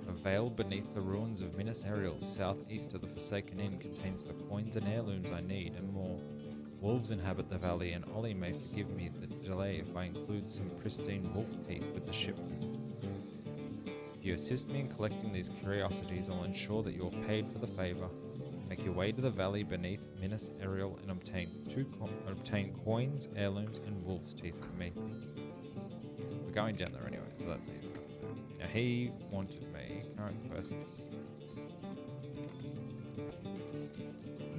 A vale beneath the ruins of Minas Eril, southeast of the Forsaken Inn, contains the coins and heirlooms I need and more. Wolves inhabit the valley, and Ollie may forgive me the delay if I include some pristine wolf teeth with the shipment. If you assist me in collecting these curiosities, I'll ensure that you are paid for the favor. Make your way to the valley beneath Minas Eril and obtain coins, heirlooms, and wolf's teeth for me. We're going down there anyway, so that's easy enough to do. Now he wanted me. Current quests.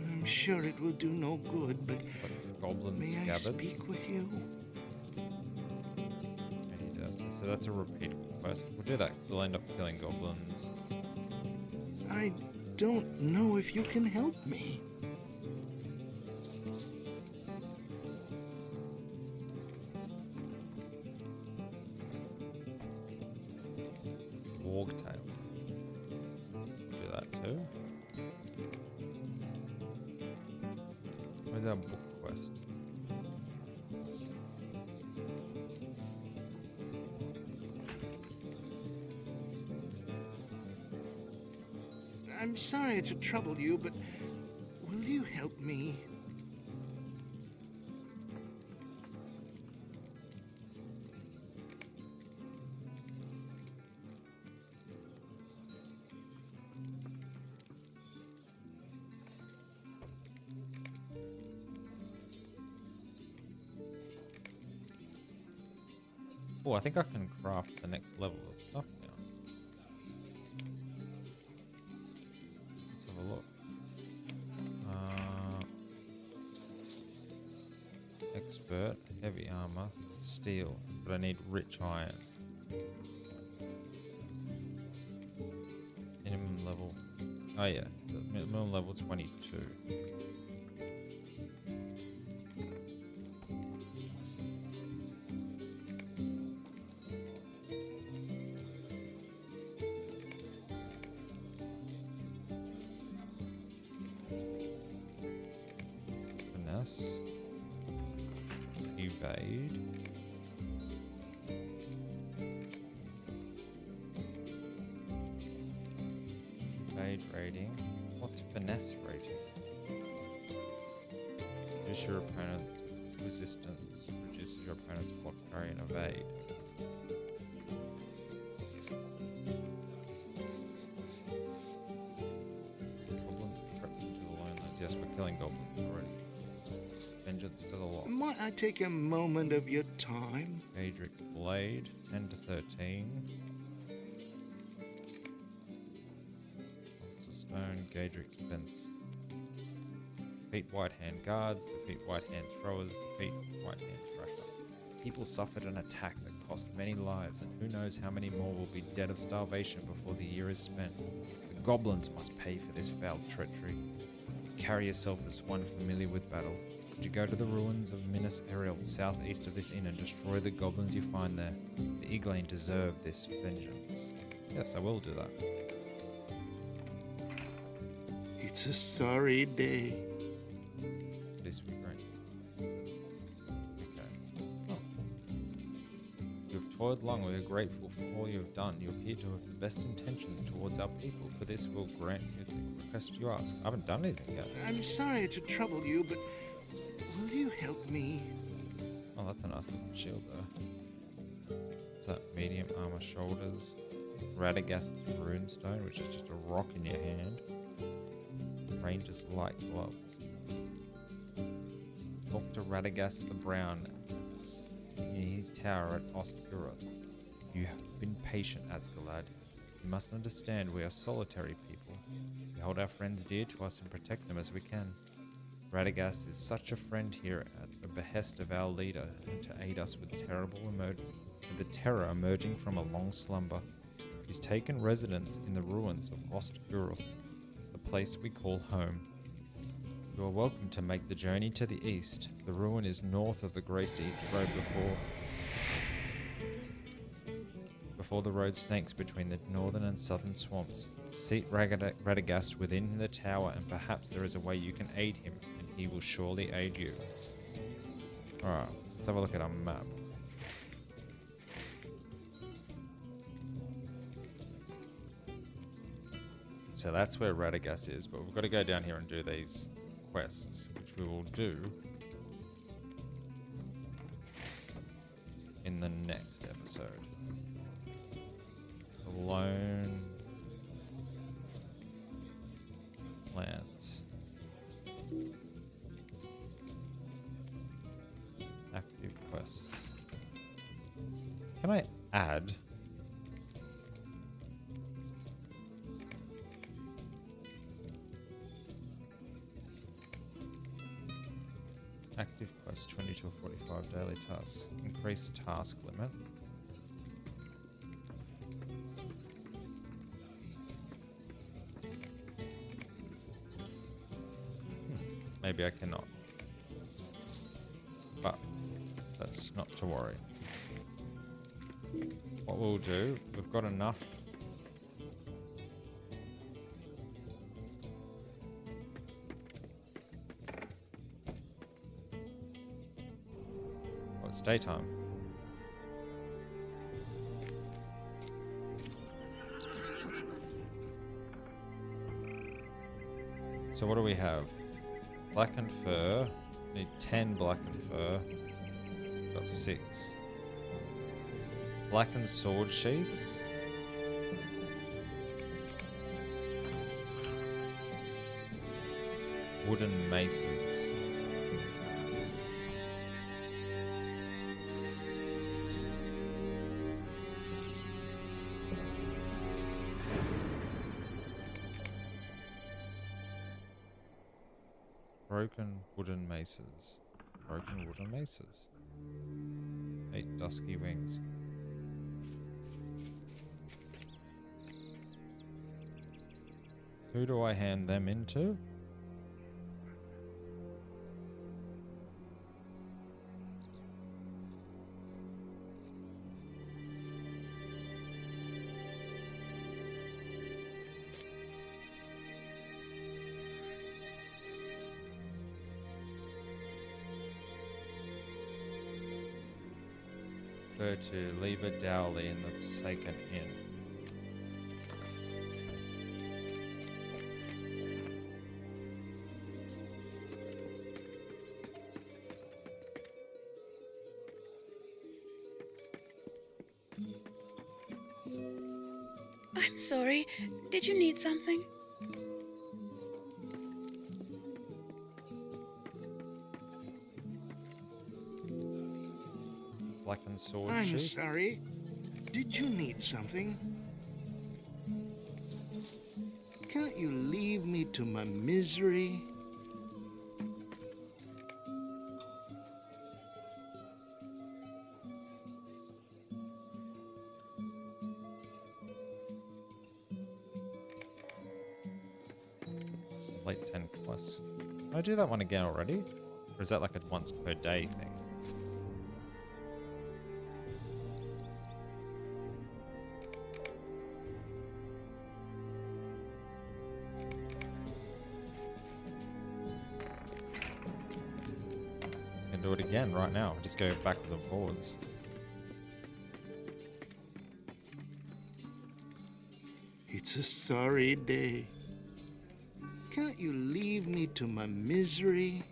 I'm sure it will do no good, but Goblin may scabbards. I speak with you? And he does. So that's a repeatable quest. We'll do that because we'll end up killing goblins. I don't know if you can help me. Warg tails. We'll do that too. Where's our book quest? I'm sorry to trouble you, but will you help me? Oh, I think I can craft the next level of stuff now. Let's have a look. Expert, heavy armor, steel, but I need rich iron. Minimum level. Oh yeah, minimum level 22. Finesse. Evade. Evade rating. What's finesse rating? Reduce your opponent's resistance. Reduces your opponent's block, parry, and evade. Goblins are crept into the lowlands. Yes, we're killing goblins already. Vengeance for the lost. Might I take a moment of your time? Adric's Blade, 10 to 13. Monster Stone, Gadric's Fence. Defeat White Hand Guards, defeat White Hand Throwers, defeat White Hand Thrasher. People suffered an attack that cost many lives, and who knows how many more will be dead of starvation before the year is spent. The goblins must pay for this foul treachery. Carry yourself as one familiar with battle. You go to the ruins of Minas Ariel, southeast of this inn, and destroy the goblins you find there. The Eglain deserve this vengeance. Yes, I will do that. It's a sorry day. This would be great. Okay. Oh. You have toiled long. We are grateful for all you have done. You appear to have the best intentions towards our people. For this, we'll grant you the request you ask. I haven't done anything yet. I'm sorry to trouble you, but will you help me? Oh, that's a nice looking shield though. What's that? Medium armor shoulders. Radagast's runestone, which is just a rock in your hand. Ranger's light gloves. Talk to Radagast the Brown in his tower at Ostguroth. You have been patient, Asgalad. You must understand we are solitary people. We hold our friends dear to us and protect them as we can. Radagast is such a friend here at the behest of our leader, and to aid us with the terror emerging from a long slumber. He's taken residence in the ruins of Ostguroth, the place we call home. You are welcome to make the journey to the east. The ruin is north of the Greysteep Road before the road snakes between the northern and southern swamps. Seat Radagast within the tower, and perhaps there is a way you can aid him, and he will surely aid you. Alright, let's have a look at our map. So that's where Radagast is, but we've got to go down here and do these quests, which we will do in the next episode. The Lone Lands. Active quests. Can I add? Active quest 20 to 45 daily tasks. Increase task limit. Maybe I cannot. But that's not to worry. What we'll do, we've got enough. Oh, it's daytime. So what do we have? Blackened fur. Need 10 blackened fur. Got 6. Blackened sword sheaths. Wooden maces. Broken wooden maces. Broken wooden maces. 8 dusky wings. Who do I hand them into? To leave a dowry in the Forsaken Inn. I'm sorry. Did you need something? Blackened sword I'm sheaths. sorry. Did you need something? Can't you leave me to my misery? Late 10 quests. Did I do that one again already? Or is that like a once per day thing? I can do it again right now. Just go backwards and forwards. It's a sorry day. Can't you leave me to my misery?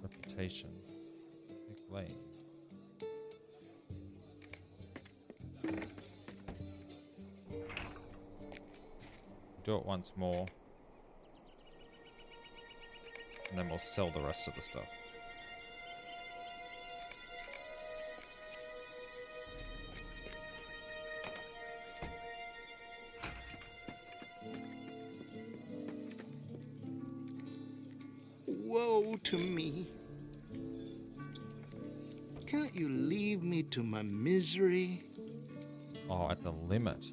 Reputation. Big Lane. Do it once more. And then we'll sell the rest of the stuff. Woe to me. Can't you leave me to my misery? Oh, at the limit.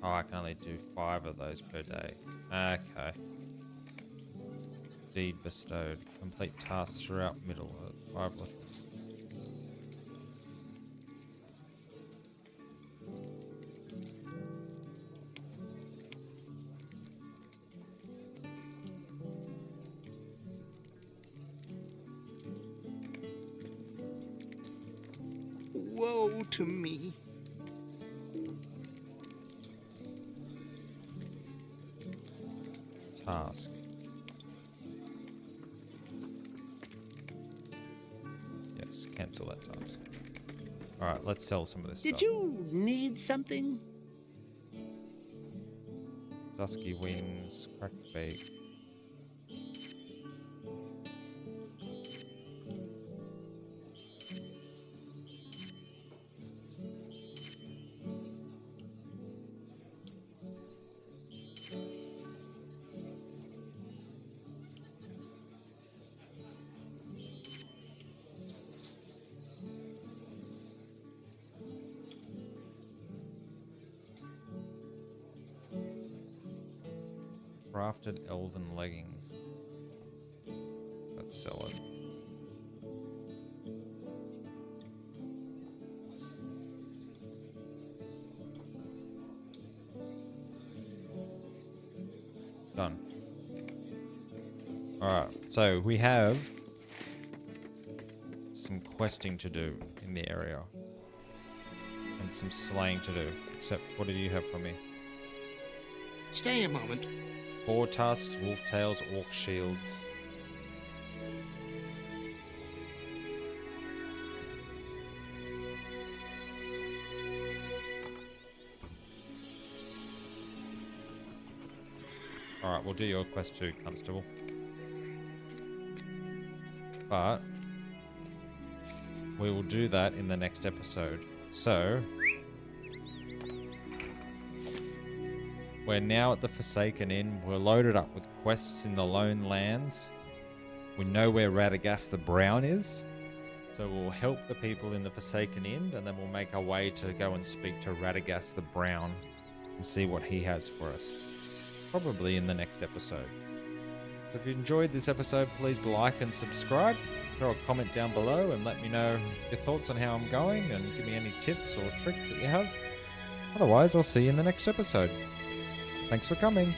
Oh, I can only do 5 of those per day. Okay. Deed bestowed. Complete tasks throughout Middle Earth. 5 left. Woe to me. Task. Yes, cancel that task. Alright, let's sell some of this Did stuff. you need something? Dusky wings, cracked bake. Crafted elven leggings. Let's sell it. Done. Alright, so we have some questing to do in the area. And some slaying to do. Except, what do you have for me? Stay a moment. Boar tusks, wolf tails, orc shields. Alright, we'll do your quest too, Constable. But we will do that in the next episode. So we're now at the Forsaken Inn. We're loaded up with quests in the Lone Lands. We know where Radagast the Brown is. So we'll help the people in the Forsaken Inn, and then we'll make our way to go and speak to Radagast the Brown and see what he has for us. Probably in the next episode. So if you enjoyed this episode, please like and subscribe. Throw a comment down below and let me know your thoughts on how I'm going, and give me any tips or tricks that you have. Otherwise, I'll see you in the next episode. Thanks for coming.